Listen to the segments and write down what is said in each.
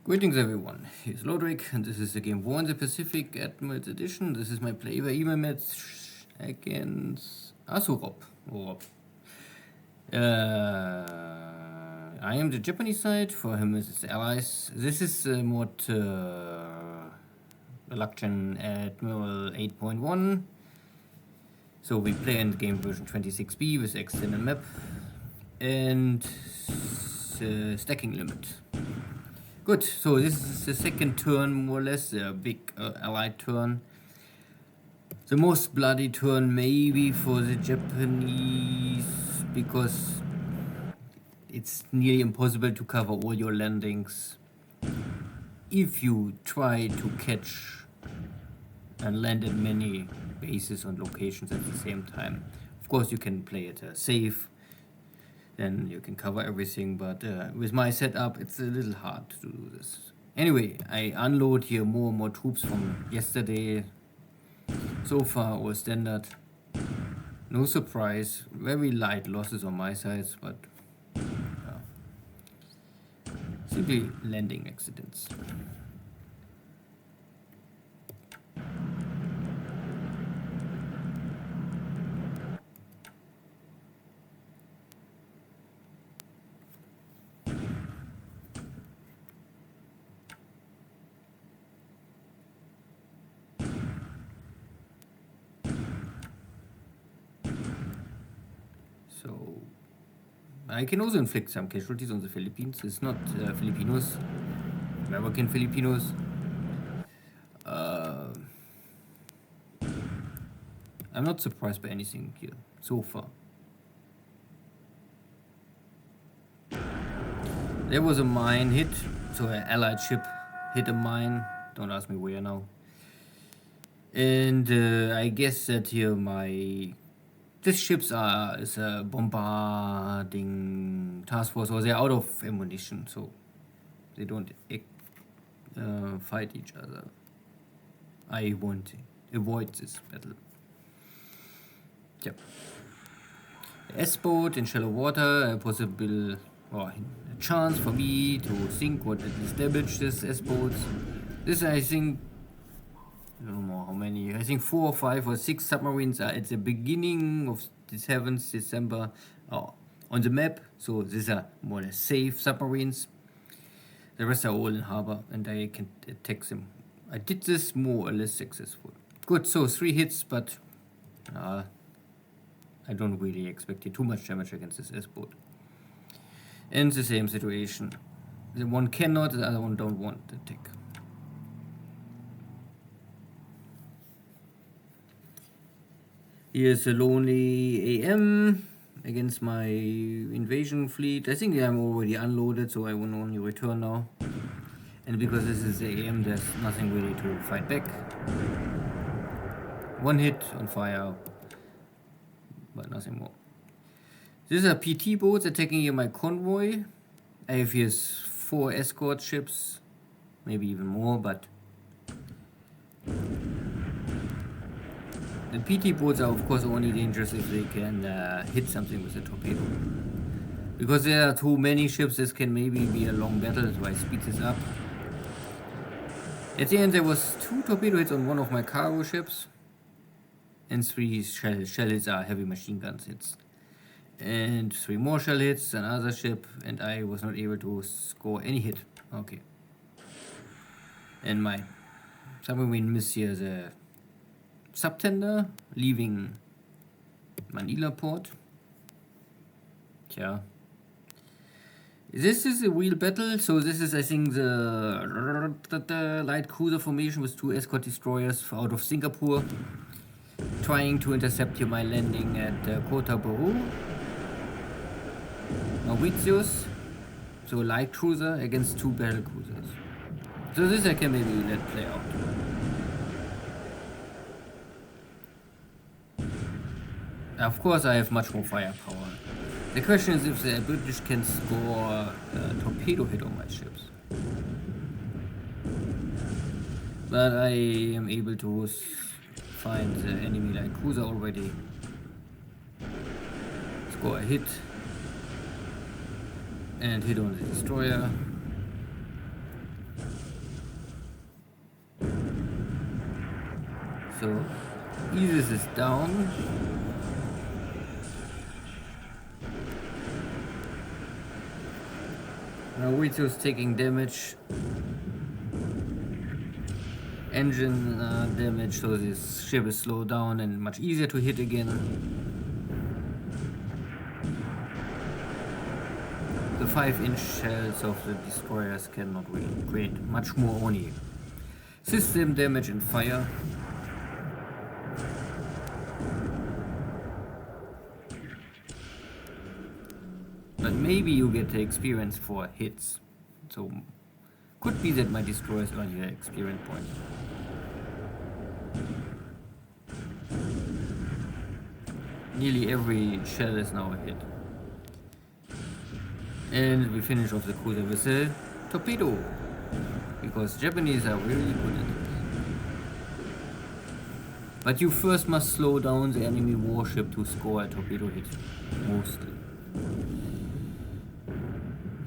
Greetings everyone, here's Lodrik and this is the game War in the Pacific Admirals Edition. This is my play-by-email match against AsuRob. I am the Japanese side, for him this is the Allies. This is mod Reluctant Admiral 8.1. So we play in the game version 26B with extended map and stacking limit. Good, so this is the second turn more or less, the big allied turn. The most bloody turn maybe for the Japanese, because it's nearly impossible to cover all your landings if you try to catch and land in many bases and locations at the same time. Of course you can play it safe, then you can cover everything, but with my setup it's a little hard to do this. Anyway, I unload here more and more troops from yesterday. So far all standard, no surprise, very light losses on my side, but simply landing accidents. So I can also inflict some casualties on the Philippines. It's not Filipinos, American Filipinos. I'm not surprised by anything here so far. There was a mine hit, so an allied ship hit a mine. Don't ask me where now. And I guess that here these ships is a bombarding task force, or they're out of ammunition, so they don't fight each other. I want to avoid this battle. Yep. S-boat in shallow water, a possible or a chance for me to sink or at least damage this S-boat. This I think, I don't know how many, I think 4 or 5 or 6 submarines are at the beginning of the 7th December on the map, so these are more or less safe submarines. The rest are all in harbor and I can attack them. I did this more or less successful. Good, so 3 hits, but I don't really expect too much damage against this S-boat. And the same situation. The one cannot, the other one don't want to attack. Here's a lonely AM against my invasion fleet. I think I'm already unloaded, so I will only return now. And because this is the AM, there's nothing really to fight back. 1 hit on fire, but nothing more. These are PT boats attacking here my convoy. I have here 4 escort ships, maybe even more, but the PT boats are of course only dangerous if they can hit something with a torpedo. Because there are too many ships, this can maybe be a long battle, so I speed this up. At the end there was 2 torpedo hits on one of my cargo ships, and 3 shell hits are heavy machine guns hits. And 3 more shell hits, another ship, and I was not able to score any hit. Okay. And my submarine missed here the subtender leaving Manila port. Tja. This is a real battle, so this is I think the light cruiser formation with 2 escort destroyers out of Singapore, trying to intercept here my landing at Kota Baru, Mauritius. So light cruiser against 2 battle cruisers. So this I can maybe let play out. Of course I have much more firepower. The question is if the British can score a torpedo hit on my ships. But I am able to find the enemy light cruiser already. Score a hit. And hit on the destroyer. So Isis is down. Now Rito's taking damage. Engine damage, so this ship is slowed down and much easier to hit again. The 5-inch shells of the destroyers cannot really create much more, only system damage and fire. But maybe you get the experience for hits. So could be that my destroyers earn here experience points. Nearly every shell is now a hit. And we finish off the cruiser with a torpedo. Because Japanese are really good at it. But you first must slow down the enemy warship to score a torpedo hit. Mostly.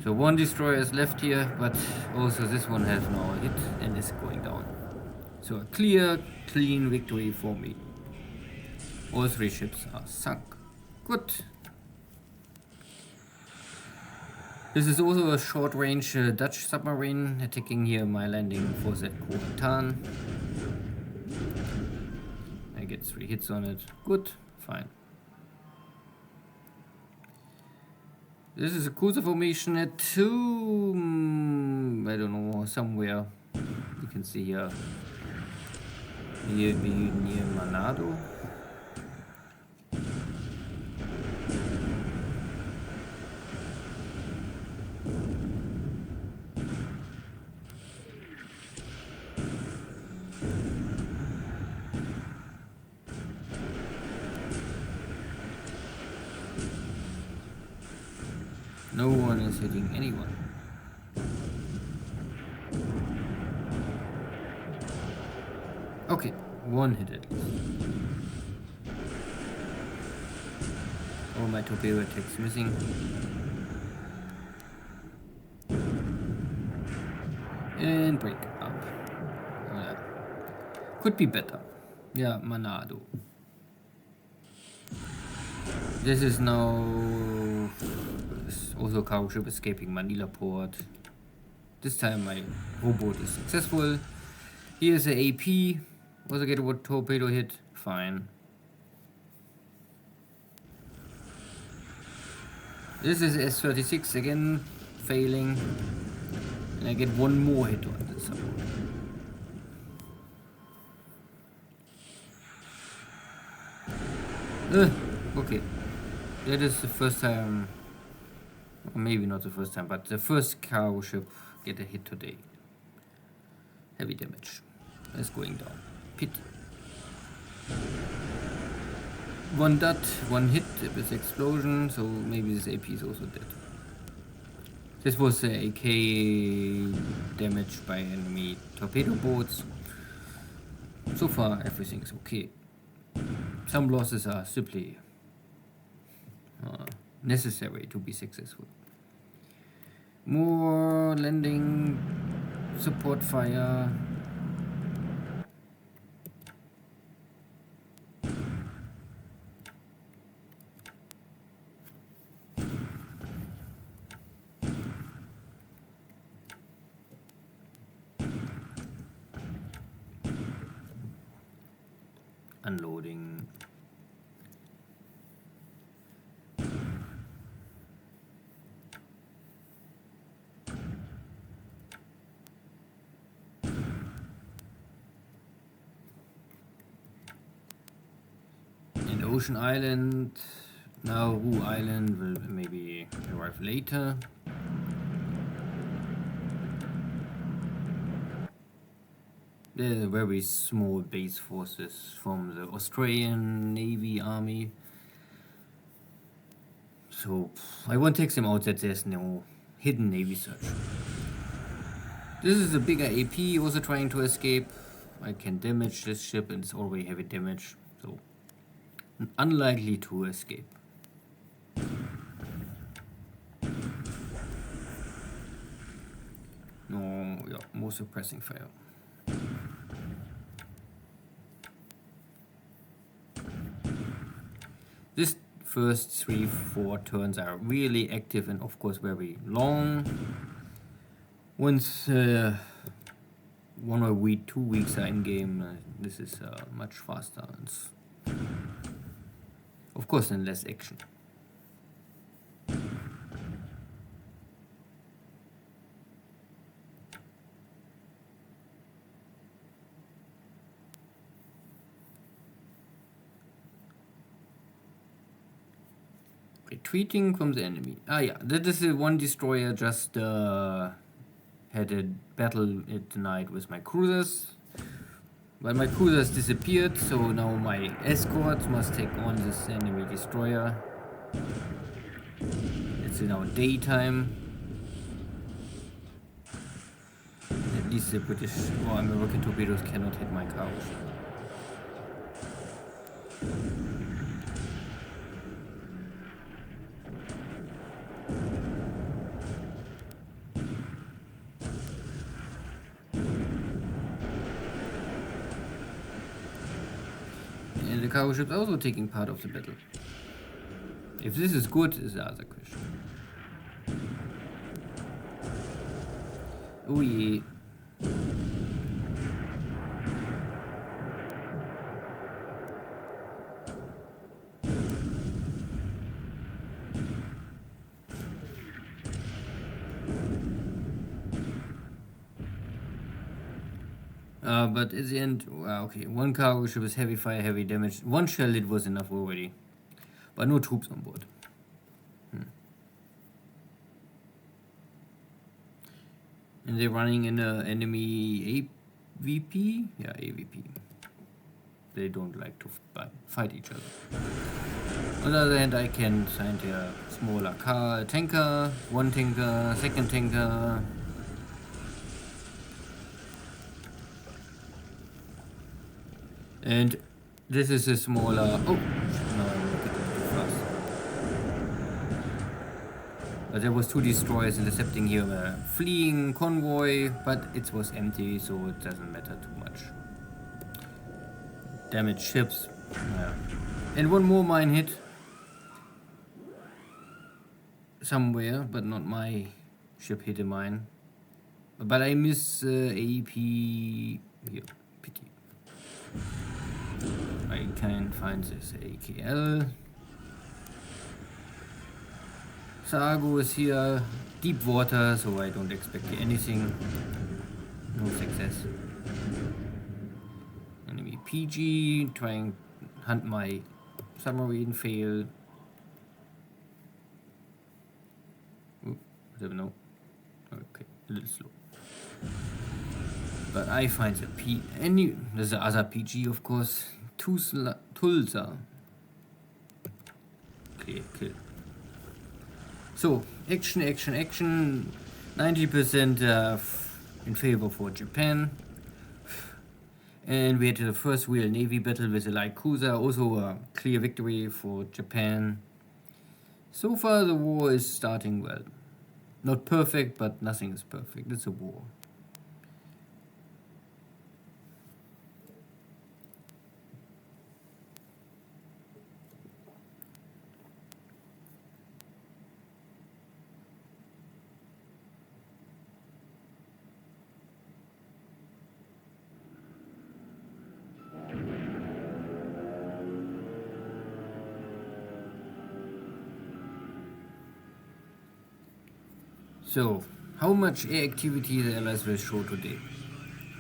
So one destroyer is left here, but also this one has now a hit and is going down. So a clear, clean victory for me. All 3 ships are sunk. Good. This is also a short-range Dutch submarine attacking here my landing force at Kuantan. I get 3 hits on it. Good. Fine. This is a cruiser formation at 2... I don't know, somewhere. You can see here. Near Manado. No one is hitting anyone. Okay, 1 hit at least. All my torpedo attacks missing. And break up. Could be better. Yeah, Manado. This is now also cargo ship escaping Manila port. This time my rowboat is successful. Here's a AP. Also get a torpedo hit. Fine. This is S-36 again, failing. And I get 1 more hit on this submarine. Okay. That is the first time, or maybe not the first time, but the first cargo ship get a hit today. Heavy damage. It's going down. Pity. 1 dot, 1 hit with explosion, so maybe this AP is also dead. This was the AK damage by enemy torpedo boats. So far everything is okay. Some losses are simply necessary to be successful. More landing, support fire. Unloading. In Ocean Island, Nauru Island will maybe arrive later. They're very small base forces from the Australian Navy Army. So I won't take them out that there's no hidden Navy search. This is a bigger AP also trying to escape. I can damage this ship and it's already heavy damage. So unlikely to escape. No, yeah, more suppressing fire. This first 3-4 turns are really active and of course very long. Once 1 or 2 weeks are in game, this is much faster and of course then less action. Retreating from the enemy. Ah yeah, that is the one destroyer just had a battle at night with my cruisers. But my cruisers disappeared, so now my escorts must take on this enemy destroyer. It's now daytime. At least the British or American torpedoes cannot hit my cargo. And the cargo ships also taking part of the battle. If this is good is the other question. Oh yeah. But at the end, okay, one cargo ship is heavy fire, heavy damage. One shell hit was enough already, but no troops on board. And they're running in an enemy AVP? Yeah, AVP. They don't like to fight each other. On the other hand, I can send a smaller tanker, one tanker, second tanker. And this is a smaller... Oh! No, I will get too fast. But there was 2 destroyers intercepting here, a fleeing convoy, but it was empty, so it doesn't matter too much. Damaged ships. Yeah. And one more mine hit. Somewhere, but not my ship hit a mine. But I miss AP... Here, pity. I can't find this AKL. Sargo is here, deep water, so I don't expect anything. No success. Enemy PG, trying to hunt my submarine, fail. Oop, I don't know. Okay, a little slow. But I find the there's the other PG, of course. Tulsa. Okay, kill. So, action. 90% in favor for Japan. And we had the first real Navy battle with a light cruiser. Also a clear victory for Japan. So far the war is starting well. Not perfect, but nothing is perfect. It's a war. So, how much air activity the Allies will show today?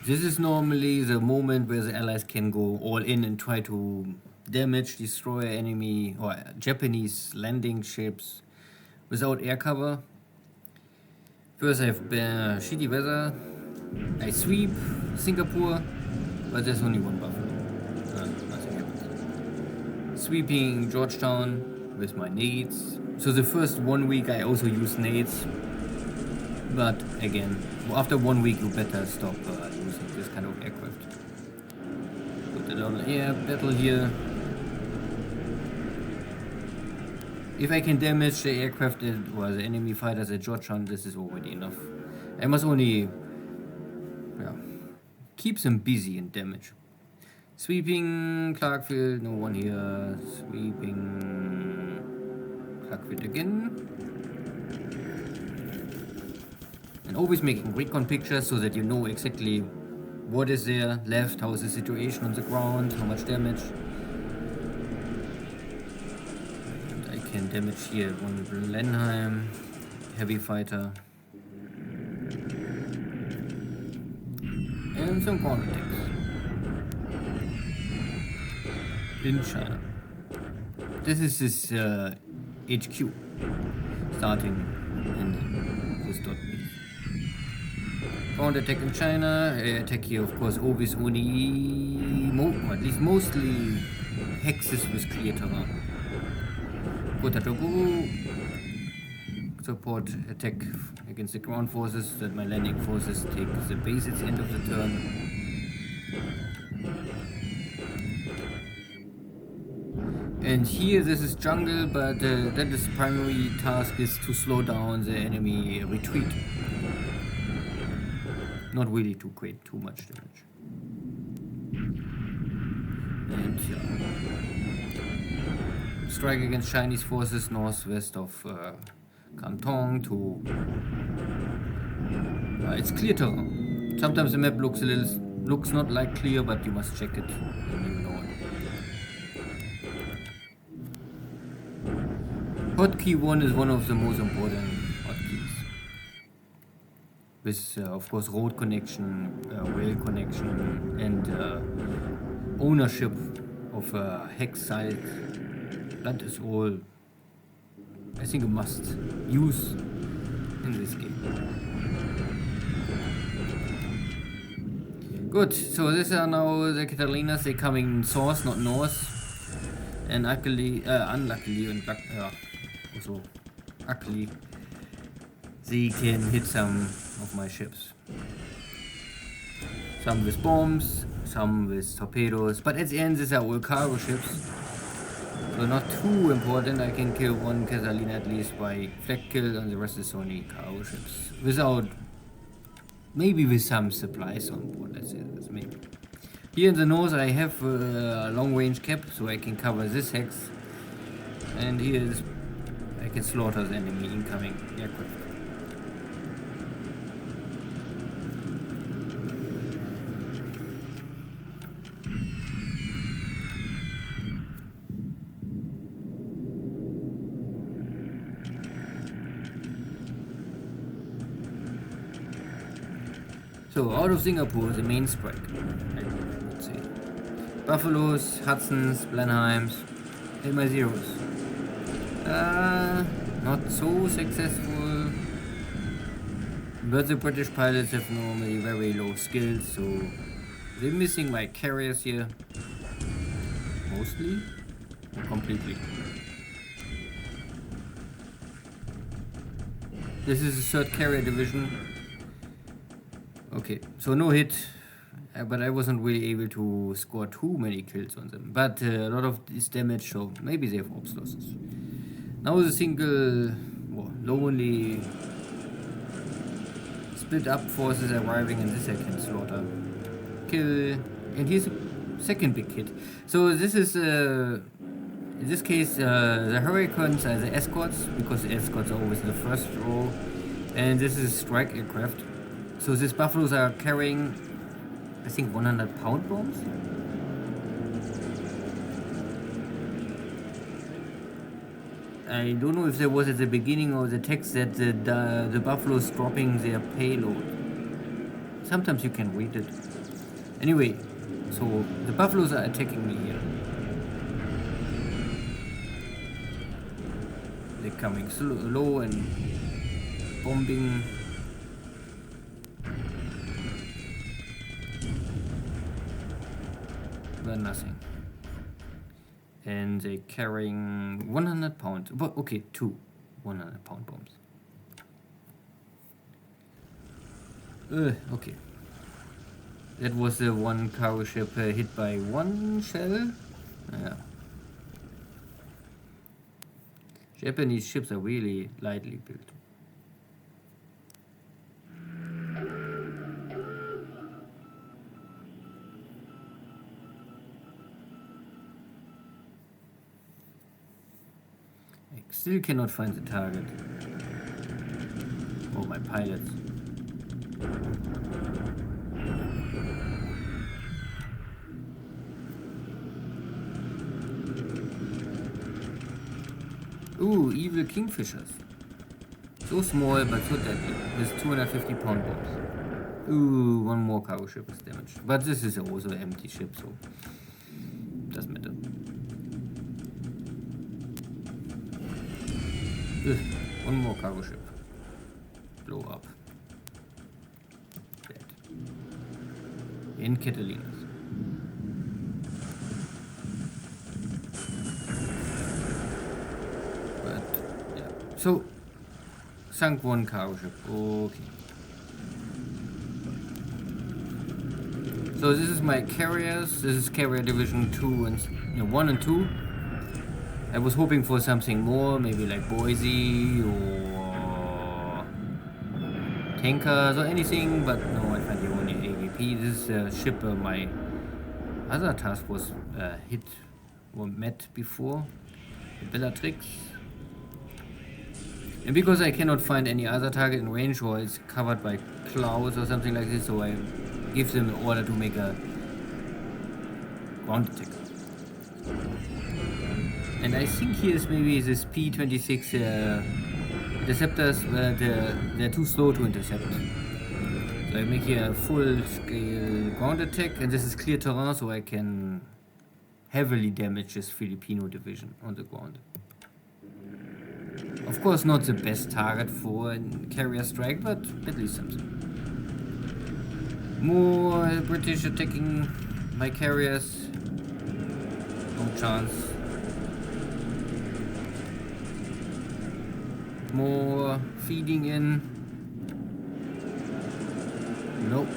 This is normally the moment where the Allies can go all in and try to damage, destroy enemy or Japanese landing ships without air cover. First I have shitty weather, I sweep Singapore, but there's only one buffer. Nothing happens. Sweeping Georgetown with my nades. So the first 1 week I also use nades. But again, after 1 week you better stop using this kind of aircraft. Put a little air battle here. If I can damage the aircraft or the enemy fighters at Georgetown, this is already enough. I must only keep them busy and damage. Sweeping Clarkfield, no one here. Sweeping Plug it again. And always making recon pictures so that you know exactly what is there left, how is the situation on the ground, how much damage. And I can damage here one Blenheim heavy fighter. And some ground attacks. In China. This is his HQ. Starting and this dot B. Ground attack in China. Attack here, of course, always only, at least mostly hexes with clear terrain. Kotatogu. Support attack against the ground forces, that my landing forces take the base at the end of the turn. And here this is jungle, but that is primary task is to slow down the enemy retreat. Not really to create too much damage. And yeah. Strike against Chinese forces northwest of Canton to... it's clear terrain. Sometimes the map looks not like clear, but you must check it and you know it. Hotkey 1 is one of the most important hotkeys. With of course road connection, rail connection, and ownership of a hex site. That is all, I think, a must use in this game. Good, so these are now the Catalinas. They're coming south, not north. And unluckily, also luckily, they can hit some of my ships. Some with bombs, some with torpedoes, but at the end these are all cargo ships. So not too important. I can kill one Catalina at least by flag kill, and the rest is only cargo ships. Without, maybe with some supplies on board, let's say that's maybe. Here in the north I have a long range cap, so I can cover this hex. And here is, I can slaughter the enemy incoming aircraft. So out of Singapore, the main strike, I would say. Buffaloes, Hudsons, Blenheims, and my zeros. Not so successful. But the British pilots have normally very low skills, so they're missing my carriers here. Mostly, or completely. This is the 3rd carrier division. Okay, so no hit, but I wasn't really able to score too many kills on them. But a lot of this damage, so maybe they have ops losses. Now the single, lonely, split up forces arriving, and this I can slaughter, kill, and here's a second big hit. So this is, in this case, the Hurricanes are the escorts, because the escorts are always in the first row, and this is strike aircraft. So these buffaloes are carrying, I think, 100-pound bombs. I don't know if there was at the beginning of the text that the buffaloes dropping their payload. Sometimes you can read it. Anyway, so the buffaloes are attacking me here. They're coming low and bombing. But nothing. And they're carrying 100 pounds. But okay, 2 100-pound bombs. Okay. That was the one cargo ship hit by one shell. Yeah. Japanese ships are really lightly built. Still cannot find the target. Oh, my pilots. Ooh, evil kingfishers. So small but so deadly, with 250-pound bombs. Ooh, one more cargo ship is damaged. But this is also an empty ship, so doesn't matter. Ugh, one more cargo ship. Blow up. Dead. In Catalinas. So, sunk one cargo ship. Okay. So this is my carriers. This is carrier division 2 and 1 and 2. I was hoping for something more, maybe like Boise or tankers or anything, but no, I find only AVP. This is a ship my other task was hit or met before. Bellatrix. And because I cannot find any other target in range or it's covered by clouds or something like this, so I give them an order to make a ground attack. And I think here's maybe this P-26 interceptors, but they're too slow to intercept. So I make here a full-scale ground attack, and this is clear terrain, so I can heavily damage this Filipino division on the ground. Of course, not the best target for a carrier strike, but at least something. More British attacking my carriers. No chance. More feeding in. Nope.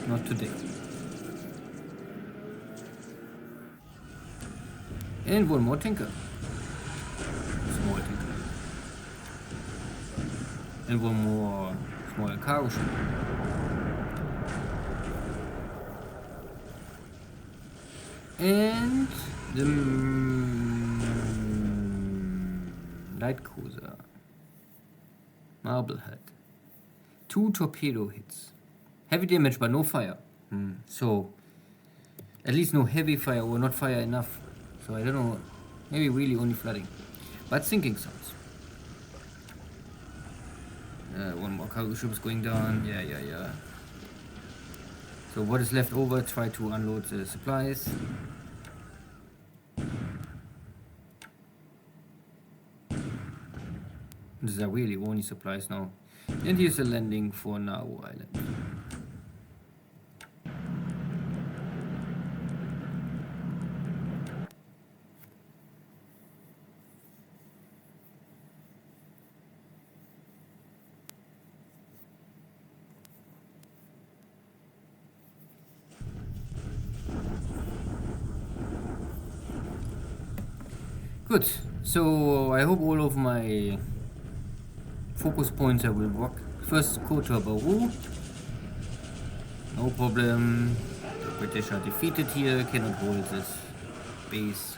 Not today. And one more tanker. Small tanker. And one more small cargo ship. And the light cruiser. Marblehead. 2 torpedo hits. Heavy damage but no fire. So at least no heavy fire or not fire enough. So I don't know. Maybe really only flooding. But sinking sounds. One more cargo ship is going down. Yeah. So what is left over, try to unload the supplies. These are really only supplies now. And here's a landing for Nauru Island. Good, so I hope all of my focus points will work. First, Kotor Baru. No problem. The British are defeated here, cannot hold this base.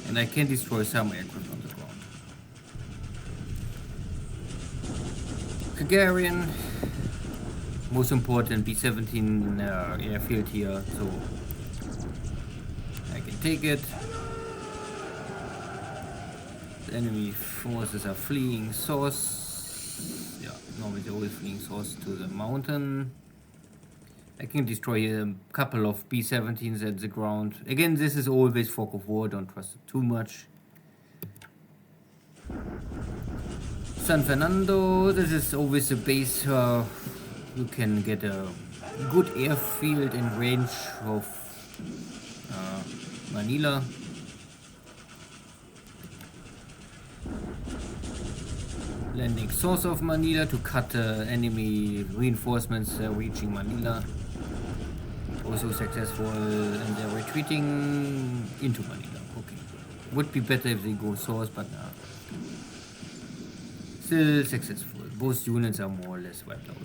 And I can destroy some aircraft on the ground. Hungarian. Most important, B-17 airfield here, so I can take it. The enemy forces are fleeing south. Yeah, normally they're always fleeing south to the mountain. I can destroy a couple of B-17s at the ground. Again, this is always fog of war, don't trust it too much. San Fernando, this is always a base you can get a good airfield in range of Manila. Landing south of Manila to cut enemy reinforcements reaching Manila. Also successful, and they're retreating into Manila. Okay, would be better if they go south, but still successful. Both units are more or less wiped out.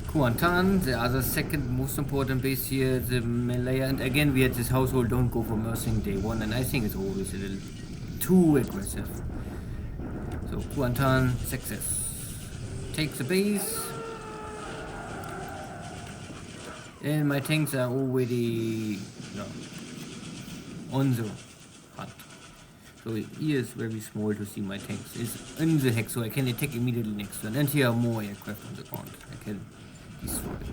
Kuantan, the other second most important base here, the Malaya, and again we had this household don't go for Mersing day 1, and I think it's always a little too aggressive. So Kuantan, success. Take the base. And my tanks are already on the hunt. So here is very small to see my tanks. It's in the hex, so I can attack immediately next turn. And here are more aircraft on the ground. I can destroy it.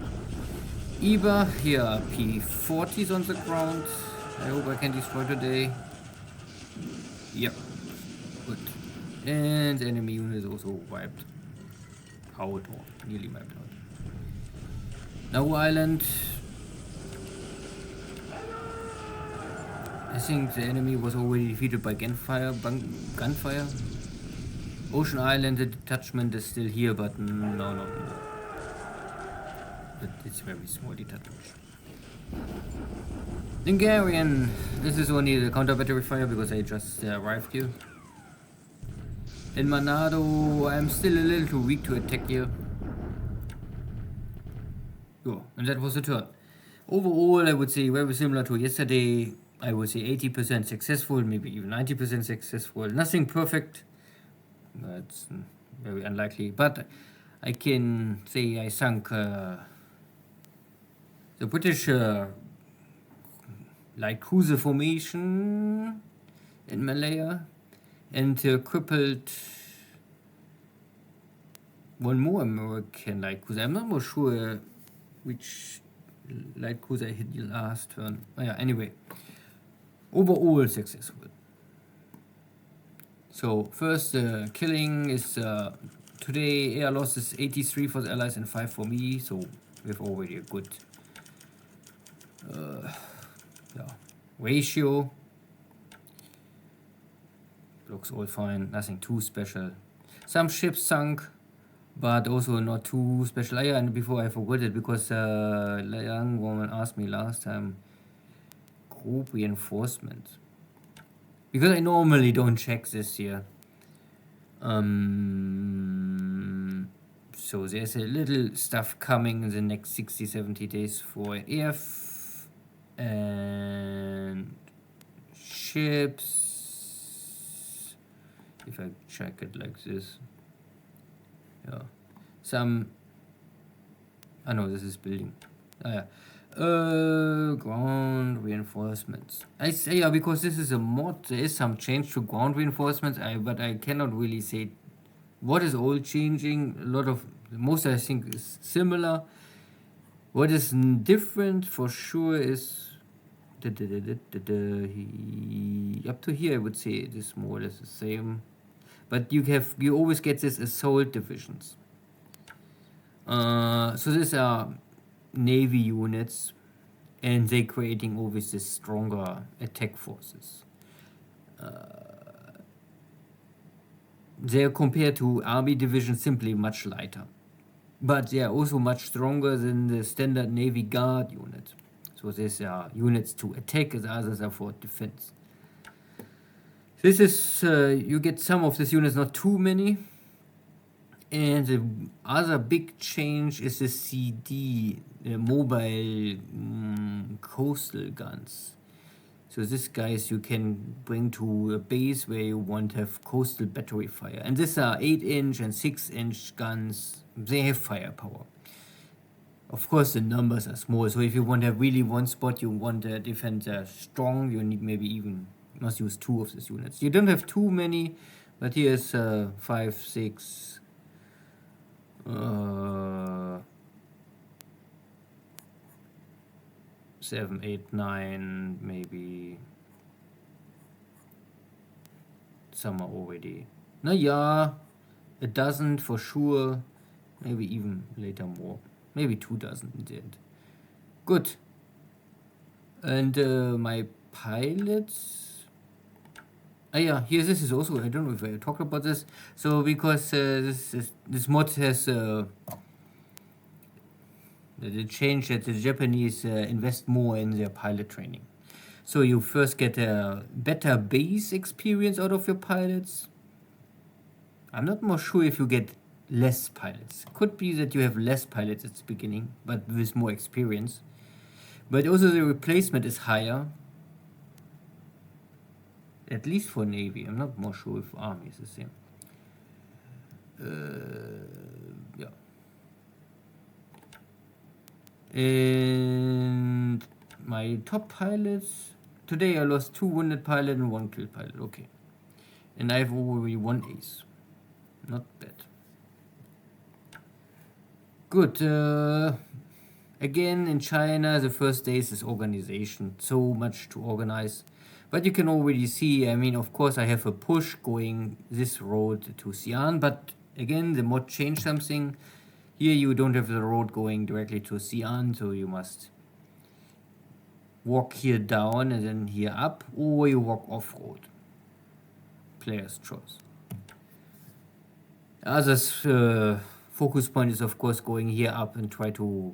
Iba, here are P-40s on the ground. I hope I can destroy today. Yep. Good. And the enemy unit is also wiped out, or nearly wiped out. Now Island. I think the enemy was already defeated by gunfire. Ocean Island, the detachment is still here, but no. But it's very small detachment. Hungarian. This is only the counter battery fire because I just arrived here. In Manado, I'm still a little too weak to attack here. Oh, and that was the turn. Overall, I would say very similar to yesterday. I would say 80% successful, maybe even 90% successful. Nothing perfect. That's very unlikely. But I can say I sunk the British light cruiser formation in Malaya and crippled one more American light cruiser. I'm not more sure which light cruiser I hit the last turn. Oh, yeah, anyway. Overall successful. So first killing is today air loss is 83 for the allies and 5 for me, so we have already a good ratio. Looks all fine, nothing too special. Some ships sunk, but also not too special. Yeah, and before I forgot it, because a young woman asked me last time, group reinforcement. Because I normally don't check this here. So there's a little stuff coming in the next 60-70 days for AF and ships. If I check it like this. Yeah. Some. Oh no, this is building. Oh yeah. Ground reinforcements. I say yeah because this is a mod. There is some change to ground reinforcements. But I cannot really say what is all changing. A lot of most I think is similar. What is different for sure is up to here I would say it is more or less the same. But you always get this assault divisions. So these are Navy units, and they're creating always this stronger attack forces. They're compared to Army divisions simply much lighter, but they are also much stronger than the standard Navy Guard unit. So these are units to attack, the others are for defense. This is you get some of these units, not too many. And the other big change is the CD, the mobile coastal guns. So these guys you can bring to a base where you want to have coastal battery fire. And these are 8-inch and 6-inch guns. They have firepower. Of course, the numbers are small. So if you want to have really one spot, you want to defend strong, you need maybe even must use 2 of these units. You don't have too many, but here's 5, 6. 7, 8, 9, maybe some are already. Na ja, a dozen for sure, maybe even later more, maybe 2 dozen in the end. Good. And my pilots. Yeah, here this is also, I don't know if I talked about this. So because this mod has the change that the Japanese invest more in their pilot training. So you first get a better base experience out of your pilots. I'm not more sure if you get less pilots. Could be that you have less pilots at the beginning, but with more experience. But also the replacement is higher. At least for Navy. I'm not more sure if Army is the same. Yeah. And my top pilots. Today I lost 2 wounded pilots and 1 killed pilot. Okay. And I have already 1 ace. Not bad. Good. Again, in China, the first days is organization. So much to organize. But you can already see, I mean, of course, I have a push going this road to Xi'an. But again, the mod changed something. Here you don't have the road going directly to Xi'an, so you must walk here down and then here up, or you walk off-road. Player's choice. Others focus point is of course going here up and try to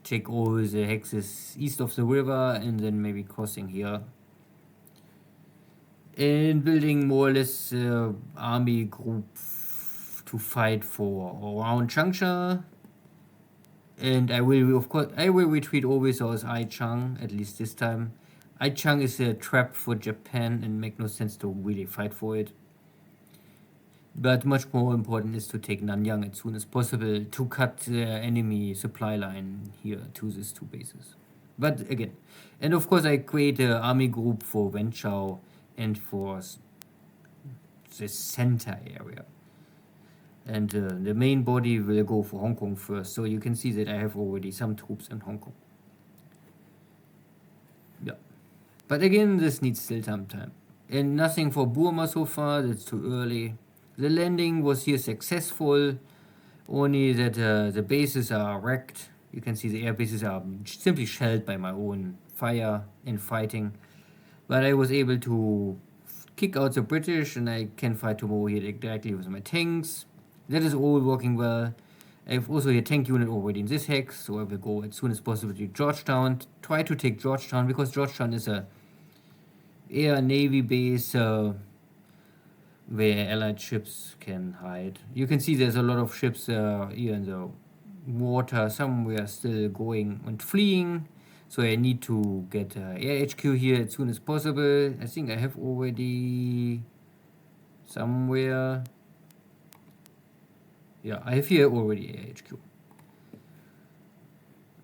take all the hexes east of the river and then maybe crossing here. And building more or less army group to fight for around Changsha. And I will, of course, I will retreat always as Aichang, at least this time. Aichang is a trap for Japan and make no sense to really fight for it. But much more important is to take Nanyang as soon as possible to cut the enemy supply line here to these 2 bases. But again, and of course I create an army group for Wenchao and for the center area. And the main body will go for Hong Kong first. So you can see that I have already some troops in Hong Kong. Yeah. But again, this needs still some time. And nothing for Burma so far, that's too early. The landing was here successful, only that the bases are wrecked. You can see the air bases are simply shelled by my own fire and fighting. But I was able to kick out the British and I can fight tomorrow here directly with my tanks. That is all working well. I have also a tank unit already in this hex, so I will go as soon as possible to Georgetown. Try to take Georgetown because Georgetown is a air navy base where allied ships can hide. You can see there's a lot of ships here in the water, somewhere still going and fleeing. So I need to get air HQ here as soon as possible. I think I have already somewhere. Yeah, I have here already air HQ.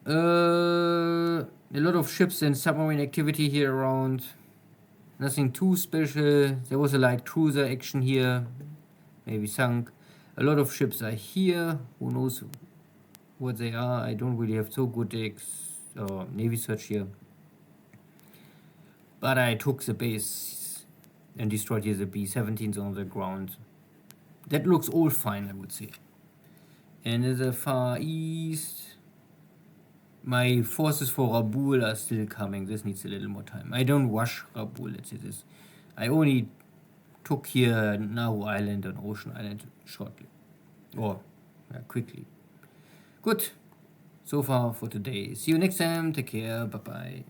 A lot of ships and submarine activity here around. Nothing too special. There was a light cruiser action here, maybe sunk. A lot of ships are here. Who knows what they are? I don't really have so good navy search here. But I took the base and destroyed here the B-17s on the ground. That looks all fine, I would say. And in the far east, my forces for Rabaul are still coming. This needs a little more time. I don't rush Rabaul, let's say this. I only took here Nauru Island and Ocean Island shortly. Or quickly. Good. So far for today. See you next time. Take care. Bye-bye.